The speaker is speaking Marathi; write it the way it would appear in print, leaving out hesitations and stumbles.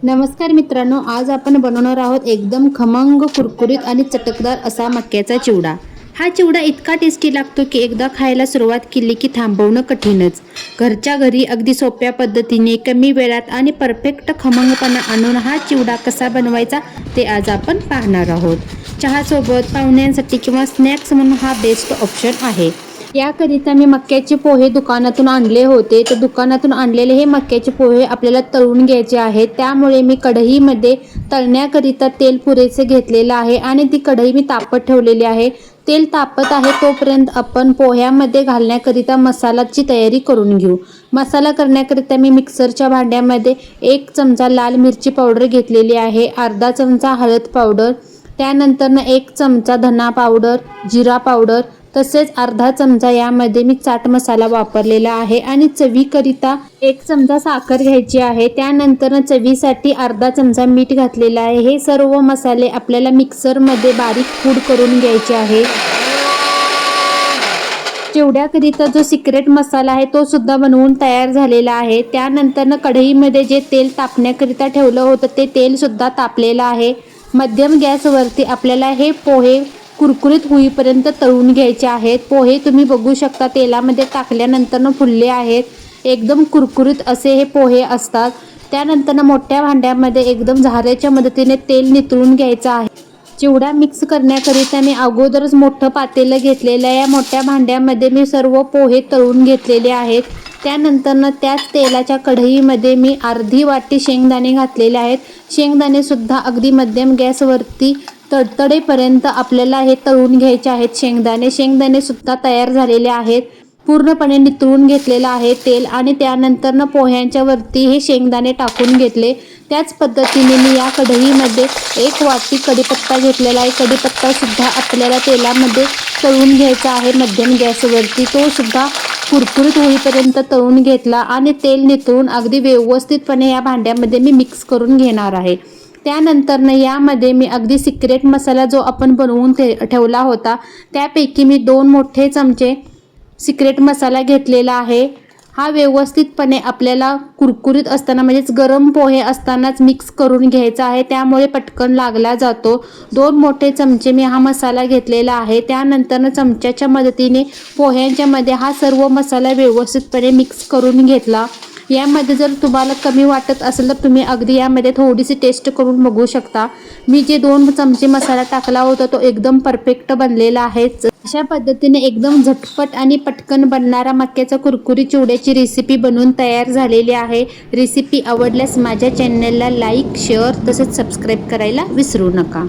नमस्कार मित्रांनो, आज आपण बनवणार आहोत एकदम खमंग कुरकुरीत आणि चटकदार असा मक्याचा चिवडा। हा चिवडा इतका टेस्टी लागतो की एकदा खायला सुरुवात केली की थांबवणं कठीणच। घरच्या घरी अगदी सोप्या पद्धतीने कमी वेळात आणि परफेक्ट खमंगपणा आणून हा चिवडा कसा बनवायचा ते आज आपण पाहणार आहोत। चहा सोबत, पाहुण्यांसाठी किंवा स्नॅक्स म्हणून हा बेस्ट ऑप्शन आहे। याकरिता मी मक्याचे पोहे दुकानातून आणले होते। तर दुकानातून आणलेले हे मक्याचे पोहे आपल्याला तळून घ्यायचे आहेत। त्यामुळे मी कढईमध्ये तळण्याकरिता तेल पुरेसे घेतलेले आहे आणि ती कढई मी तापत ठेवलेली आहे। तेल तापत आहे तोपर्यंत आपण पोह्यामध्ये घालण्याकरिता मसाल्याची तयारी करून घेऊ। मसाला करण्याकरिता मी मिक्सरच्या भांड्यामध्ये 1 चमचा लाल मिरची पावडर घेतलेली आहे, अर्धा चमचा हळद पावडर, त्यानंतर 1 चमचा धना पावडर, जिरा पावडर, तसेच अर्धा चमचा यामध्ये मी चाट मसाला वापरलेला आहे आणि चवीकरिता 1 चमचा साखर घ्यायची आहे। त्यानंतर चवीसाठी अर्धा चमचा मीठ घातलेला आहे। हे सर्व मसाले आपल्याला मिक्सरमध्ये बारीक पूड करून घ्यायचे आहे। चिवड्याकरिता जो सिक्रेट मसाला आहे तो सुद्धा बनवून तयार झालेला आहे। त्यानंतर कढईमध्ये जे तेल तापण्याकरिता ठेवलं होतं ते तेल सुद्धा तापलेलं आहे। मध्यम गॅसवरती आपल्याला हे पोहे कुरकुरीत होईपर्यंत तळून घ्यायचे आहेत। पोहे तुम्ही बघू शकता तेलामध्ये टाकल्यानंतर फुलले आहेत, एकदम कुरकुरीत असे हे पोहे असतात। त्यानंतर मोठ्या भांड्यामध्ये एकदम झाऱ्याच्या मदतीने तेल नितळून घ्यायचं आहे। चिवडा मिक्स करण्याकरिता मी अगोदरच मोठं पातेलं घेतलेलं आहे। या मोठ्या भांड्यामध्ये मी सर्व पोहे तळून घेतलेले आहेत। त्यानंतर त्याच तेलाच्या कढईमध्ये मी अर्धी वाटी शेंगदाणे घातलेले आहेत। शेंगदाणे सुद्धा अगदी मध्यम गॅसवरती तडतडेपर्यंत आपल्याला हे तळून घ्यायचे आहेत। शेंगदाणे सुद्धा तयार झालेले आहेत, पूर्णपणे नितळून घेतलेलं आहे तेल आणि त्यानंतर पोह्यांच्या वरती हे शेंगदाणे टाकून घेतले। त्याच पद्धतीने मी या कढईमध्ये 1 वाटी कढीपत्ता घेतलेला आहे। कढीपत्ता सुद्धा आपल्याला तेलामध्ये तळून घ्यायचा आहे मध्यम गॅसवरती। तो सुद्धा कुरकुरीत होईपर्यंत तळून घेतला आणि तेल नितळून अगदी व्यवस्थितपणे या भांड्यामध्ये मी मिक्स करून घेणार आहे। त्यानंतर यामध्ये मी अगदी सिक्रेट मसाला जो आपण बनवून ठेवला होता त्यापैकी मी 2 मोठे चमचे सिक्रेट मसाला घेतलेला आहे। हा व्यवस्थितपणे आपल्याला कुरकुरीत असताना म्हणजेच गरम पोहे असतानाच मिक्स करून घ्यायचा आहे, त्यामुळे पटकन लागला जातो। 2 मोठे चमचे मी हा मसाला घेतलेला आहे। त्यानंतर चमच्याच्या मदतीने पोह्यांच्या मध्ये हा सर्व मसाला व्यवस्थितपणे मिक्स करून घेतला। यामध्ये जर तुम्हाला कमी वाटत असेल तर तुम्ही अगदी यामध्ये थोडीशी टेस्ट करून बघू शकता। मी जे 2 चमचे मसाला टाकला होता तो एकदम परफेक्ट बनलेला आहे। अशा पद्धतीने एकदम झटपट आणि पटकन बनणारा मक्याचा कुरकुरी चिवड्याची रेसिपी बनवून तयार झालेली आहे। रेसिपी आवडल्यास माझ्या चॅनलला लाईक, शेअर तसेच सबस्क्राईब करायला विसरू नका।